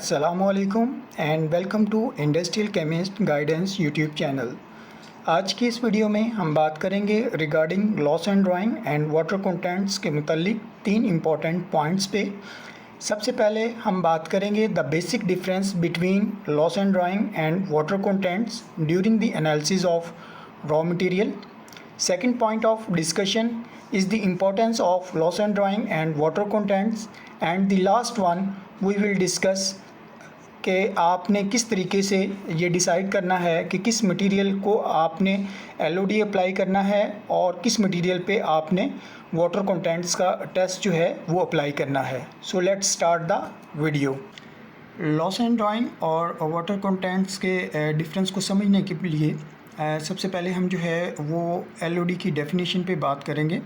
अस्सलामुअलैकुम and welcome to industrial chemist guidance YouTube channel. आज की इस वीडियो में हम बात करेंगे regarding loss and drying and water contents के मुतालिक 3 इम्पॉर्टेंट पॉइंट्स पे। सबसे पहले हम बात करेंगे the basic difference between loss and drying and water contents during the analysis of raw material. Second point of discussion is the importance of loss and drawing and water contents, and the last one we will discuss कि आपने किस तरीके से ये decide करना है कि किस मटेरियल को आपने LOD अप्लाई करना है और किस मटेरियल पे आपने वाटर कंटेंट्स का टेस्ट जो है वो अप्लाई करना है। So let's start the video. Loss and drawing और वाटर कंटेंट्स के डिफरेंस को समझने के लिए सबसे पहले हम जो है वो LOD की डेफिनेशन पे बात करेंगे।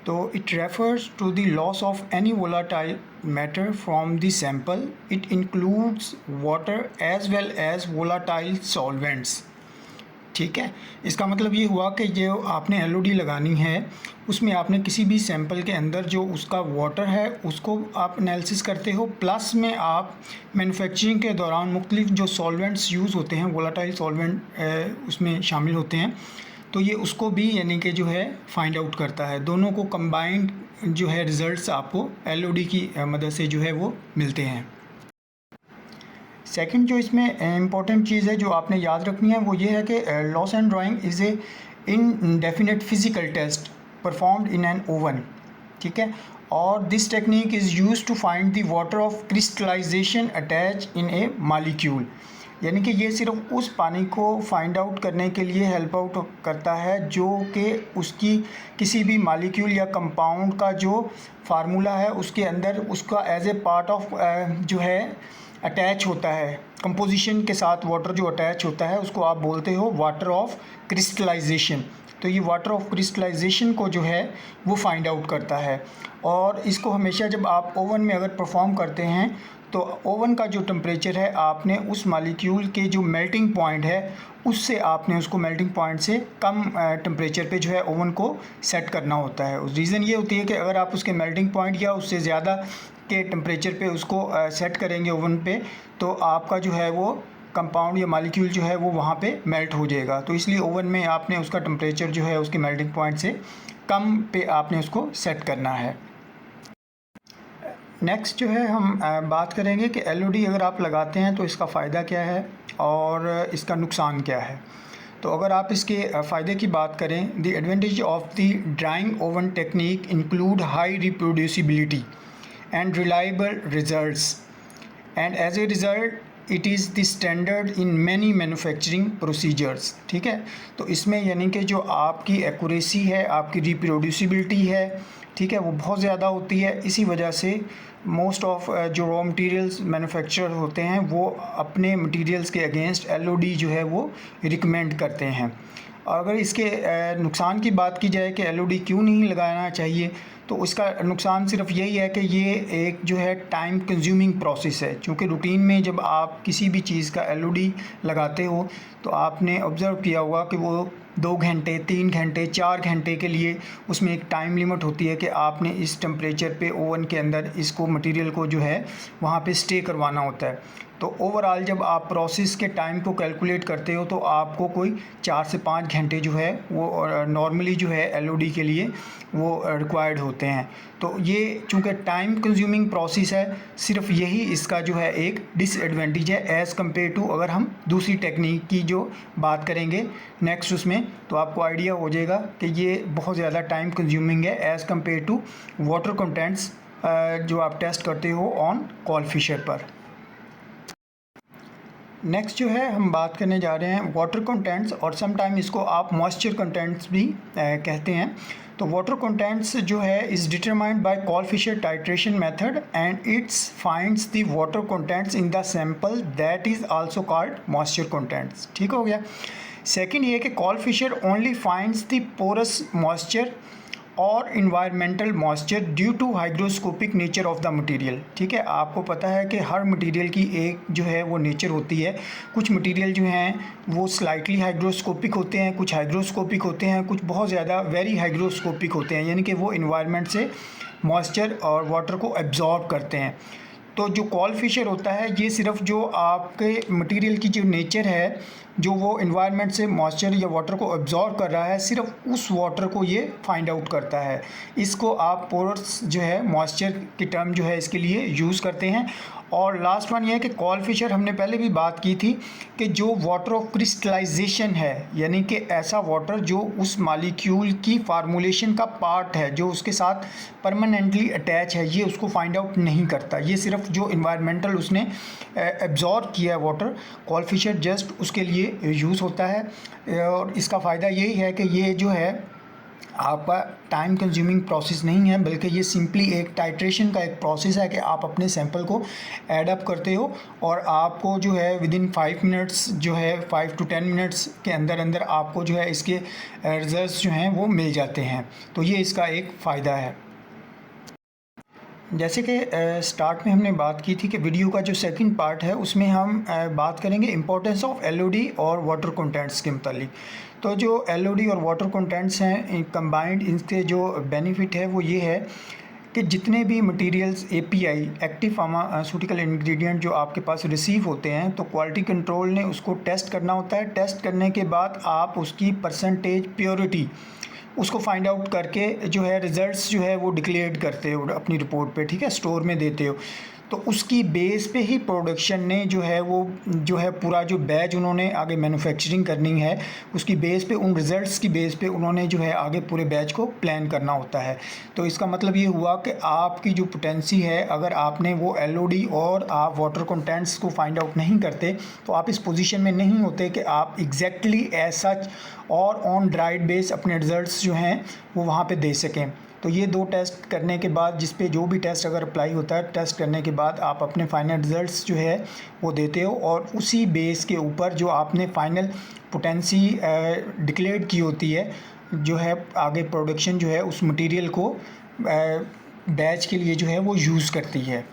तो it refers to the loss of any volatile matter from the sample. It includes water as well as volatile solvents. ठीक है, इसका मतलब ये हुआ कि जो आपने LOD लगानी है उसमें आपने किसी भी सैंपल के अंदर जो उसका वाटर है उसको आप एनालिसिस करते हो, प्लस में आप मैन्युफैक्चरिंग के दौरान मुख्तलिफ जो सॉल्वेंट्स यूज़ होते हैं, वोलाटाइल सॉल्वेंट उसमें शामिल होते हैं, तो ये उसको भी यानी कि जो है फाइंड आउट करता है। दोनों को कंबाइंड जो है रिज़ल्ट्स आपको LOD की मदद से जो है वो मिलते हैं। सेकंड जो इसमें इम्पॉर्टेंट चीज़ है जो आपने याद रखनी है वो ये है कि loss and drying is a indefinite physical test performed in an oven. ठीक है, और this technique is use to find the water of crystallization attach in a molecule. यानी कि ये सिर्फ उस पानी को फाइंड आउट करने के लिए हेल्प आउट करता है जो कि उसकी किसी भी मालिक्यूल या कंपाउंड का जो फार्मूला है उसके अंदर उसका एज ए पार्ट ऑफ जो है अटैच होता है, कंपोजिशन के साथ वाटर जो अटैच होता है उसको आप बोलते हो वाटर ऑफ क्रिस्टलाइजेशन। तो ये वाटर ऑफ क्रिस्टलाइजेशन को जो है वो फाइंड आउट करता है, और इसको हमेशा जब आप ओवन में अगर परफॉर्म करते हैं तो ओवन का जो टेम्परेचर है आपने उस मालिक्यूल के जो मेल्टिंग पॉइंट है उससे आपने उसको मेल्टिंग पॉइंट से कम टेम्परेचर पे जो है ओवन को सेट करना होता है। उस रीज़न ये होती है कि अगर आप उसके मेल्टिंग पॉइंट या उससे ज़्यादा के टेम्परेचर पे उसको सेट करेंगे ओवन पे तो आपका जो है वो कंपाउंड या मालिक्यूल जो है वो वहाँ पे मेल्ट हो जाएगा। तो इसलिए ओवन में आपने उसका टेम्परेचर जो है उसके मेल्टिंग पॉइंट से कम पे आपने उसको सेट करना है। नेक्स्ट जो है हम बात करेंगे कि LOD अगर आप लगाते हैं तो इसका फ़ायदा क्या है और इसका नुकसान क्या है। तो अगर आप इसके फ़ायदे की बात करें, the advantage of the drawing oven technique include high reproducibility and reliable results, and as a result it is the standard in many manufacturing procedures। ठीक है, तो इसमें यानी कि जो आपकी एक्यूरेसी है, आपकी रिप्रोड्यूसिबिलिटी है, ठीक है, वो बहुत ज़्यादा होती है। इसी वजह से मोस्ट ऑफ जो रॉ मटेरियल्स मैन्युफैक्चरर होते हैं वो अपने मटेरियल्स के अगेंस्ट LOD जो है वो रिकमेंड करते हैं। और अगर इसके नुकसान की बात की जाए कि LOD क्यों नहीं लगाना चाहिए, तो उसका नुकसान सिर्फ यही है कि ये एक जो है टाइम कंज्यूमिंग प्रोसेस है। क्योंकि रूटीन में जब आप किसी भी चीज़ का LOD लगाते हो तो आपने ऑब्ज़र्व किया होगा कि वो 2 घंटे, 3 घंटे, 4 घंटे के लिए उसमें एक टाइम लिमिट होती है कि आपने इस टेम्परेचर पे ओवन के अंदर इसको मटेरियल को जो है वहाँ पे स्टे करवाना होता है। तो ओवरऑल जब आप प्रोसेस के टाइम को कैलकुलेट करते हो तो आपको कोई 4 से 5 घंटे जो है वो नॉर्मली जो है LOD के लिए वो रिक्वायर्ड होते हैं। तो ये चूँकि टाइम कंज्यूमिंग प्रोसेस है, सिर्फ यही इसका जो है एक डिसएडवांटेज है एज़ कम्पेयर टू अगर हम दूसरी टेक्निक की जो बात करेंगे नेक्स्ट उसमें, तो आपको आइडिया हो जाएगा कि ये बहुत ज़्यादा टाइम कंज्यूमिंग है as compare to water contents जो आप टेस्ट करते हो ऑन कॉलफिशर पर। नेक्स्ट जो है हम बात करने जा रहे हैं वाटर कंटेंट्स, और समटाइम इसको आप मॉइस्चर कंटेंट्स भी कहते हैं। तो वाटर कंटेंट्स जो है is determined by Karl Fischer titration method and it's finds the water contents in the sample that is also called moisture contents. ठीक हो गया। सेकंड ये कि Karl Fischer only finds the porous moisture और environmental moisture due to hygroscopic nature of the material. ठीक है, आपको पता है कि हर मटेरियल की एक जो है वो नेचर होती है। कुछ मटेरियल जो हैं वो स्लाइटली हाइग्रोस्कोपिक होते हैं, कुछ हाइग्रोस्कोपिक होते हैं, कुछ बहुत ज़्यादा वेरी हाइग्रोस्कोपिक होते हैं, यानी कि वो इन्वायरमेंट से मॉइस्चर और वाटर को एब्जॉर्ब करते हैं। तो जो कोएफिशिएंट होता है ये सिर्फ जो आपके मटेरियल की जो नेचर है, जो वो इन्वायरमेंट से मॉइस्चर या वाटर को एब्जॉर्ब कर रहा है, सिर्फ उस वाटर को ये फाइंड आउट करता है। इसको आप पोर्स जो है मॉइस्चर की टर्म जो है इसके लिए यूज़ करते हैं। और लास्ट वन ये है कि कोएफिशिएंट हमने पहले भी बात की थी कि जो वाटर ऑफ क्रिस्टलाइजेशन है, यानी कि ऐसा वाटर जो उस मॉलिक्यूल की फार्मूलेशन का पार्ट है, जो उसके साथ परमानेंटली अटैच है, ये उसको फाइंड आउट नहीं करता। ये सिर्फ जो इन्वायरमेंटल उसने एब्जॉर्ब किया है वाटर, कोएफिशिएंट जस्ट उसके लिए यूज़ होता है। और इसका फ़ायदा यही है कि ये जो है आपका टाइम कंज्यूमिंग प्रोसेस नहीं है, बल्कि ये सिंपली एक टाइट्रेशन का एक प्रोसेस है कि आप अपने सैंपल को ऐड अप करते हो और आपको जो है विदिन 5 मिनट्स जो है 5 to 10 मिनट्स के अंदर अंदर आपको जो है इसके रिजल्ट्स जो हैं वो मिल जाते हैं। तो ये इसका एक फ़ायदा है। जैसे कि स्टार्ट में हमने बात की थी कि वीडियो का जो सेकंड पार्ट है उसमें हम बात करेंगे इम्पोर्टेंस ऑफ एलओडी और वाटर कंटेंट्स के मुतालिक। तो जो एलओडी और वाटर कंटेंट्स हैं कंबाइंड, इनके जो बेनिफिट है वो ये है कि जितने भी materials API active pharmaceutical ingredient जो आपके पास रिसीव होते हैं, तो क्वालिटी कंट्रोल ने उसको टेस्ट करना होता है। टेस्ट करने के बाद आप उसकी परसेंटेज प्योरिटी उसको फाइंड आउट करके जो है रिज़ल्ट्स जो है वो डिक्लेयर करते हो अपनी रिपोर्ट पे, ठीक है, स्टोर में देते हो। तो उसकी बेस पे ही प्रोडक्शन ने जो है वो जो है पूरा जो बैच उन्होंने आगे मैन्युफैक्चरिंग करनी है, उसकी बेस पे, उन रिज़ल्ट्स की बेस पे उन्होंने जो है आगे पूरे बैच को प्लान करना होता है। तो इसका मतलब ये हुआ कि आपकी जो पोटेंसी है, अगर आपने वो एलओडी और आप वाटर कंटेंट्स को फाइंड आउट नहीं करते तो आप इस पोजीशन में नहीं होते कि आप एग्जैक्टली एज सच और ऑन ड्राइड बेस अपने रिज़ल्ट्स जो हैं वो वहाँ पे दे सकें। तो ये 2 टेस्ट करने के बाद, जिस पे जो भी टेस्ट अगर अप्लाई होता है, टेस्ट करने के बाद आप अपने फाइनल रिज़ल्ट्स जो है वो देते हो और उसी बेस के ऊपर जो आपने फाइनल पोटेंसी डिक्लेयर की होती है, जो है आगे प्रोडक्शन जो है उस मटेरियल को बैच के लिए जो है वो यूज़ करती है।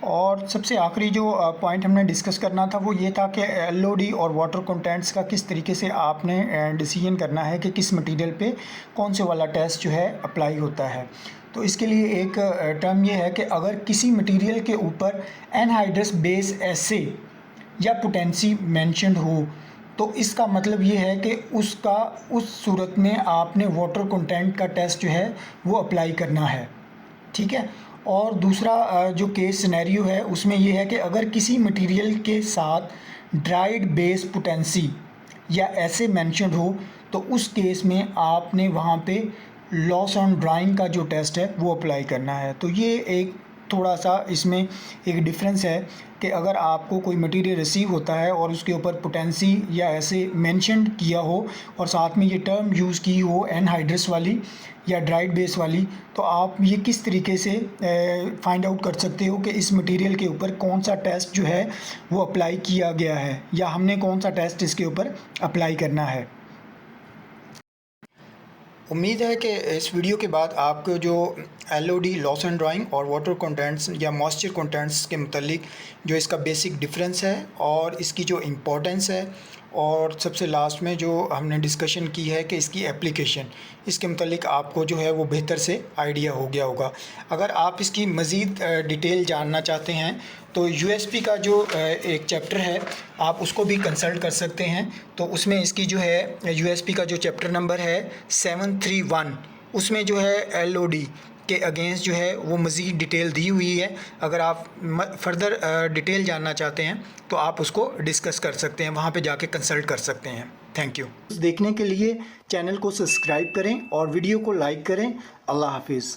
और सबसे आखिरी जो पॉइंट हमने डिस्कस करना था वो ये था कि एलओडी और वाटर कंटेंट्स का किस तरीके से आपने डिसीजन करना है कि किस मटेरियल पे कौन से वाला टेस्ट जो है अप्लाई होता है। तो इसके लिए एक टर्म ये है कि अगर किसी मटेरियल के ऊपर एनहाइड्रस बेस एसे या पोटेंसी मेंशन्ड हो, तो इसका मतलब ये है कि उसका उस सूरत में आपने वाटर कंटेंट का टेस्ट जो है वो अप्लाई करना है, ठीक है। और दूसरा जो केस सिनेरियो है उसमें ये है कि अगर किसी मटेरियल के साथ ड्राइड बेस पोटेंसी या ऐसे मेंशन्ड हो, तो उस केस में आपने वहाँ पे लॉस ऑन ड्राइंग का जो टेस्ट है वो अप्लाई करना है। तो ये एक थोड़ा सा इसमें एक डिफरेंस है कि अगर आपको कोई मटेरियल रिसीव होता है और उसके ऊपर पोटेंसी या ऐसे मेंशन्ड किया हो और साथ में ये टर्म यूज़ की हो एनहाइड्रस वाली या ड्राइड बेस वाली, तो आप ये किस तरीके से फाइंड आउट कर सकते हो कि इस मटेरियल के ऊपर कौन सा टेस्ट जो है वो अप्लाई किया गया है या हमने कौन सा टेस्ट इसके ऊपर अप्लाई करना है। उम्मीद है कि इस वीडियो के बाद आपको जो एलओडी लॉस एंड ड्राइंग और वाटर कंटेंट्स या मॉइस्चर कंटेंट्स के मुतालिक जो इसका बेसिक डिफरेंस है और इसकी जो इम्पोर्टेंस है, और सबसे लास्ट में जो हमने डिस्कशन की है कि इसकी एप्लीकेशन, इसके मुतालिक आपको जो है वो बेहतर से आइडिया हो गया होगा। अगर आप इसकी मज़ीद डिटेल जानना चाहते हैं तो यूएसपी का जो एक चैप्टर है आप उसको भी कंसल्ट कर सकते हैं। तो उसमें इसकी जो है यूएसपी का जो चैप्टर नंबर है 731, उसमें जो है एलओडी के अगेंस्ट जो है वो मज़ीद डिटेल दी हुई है। अगर आप फर्दर डिटेल जानना चाहते हैं तो आप उसको डिस्कस कर सकते हैं, वहाँ पे जाके कंसल्ट कर सकते हैं। Thank you. देखने के लिए चैनल को सब्सक्राइब करें और वीडियो को लाइक करें। अल्लाह हाफिज़।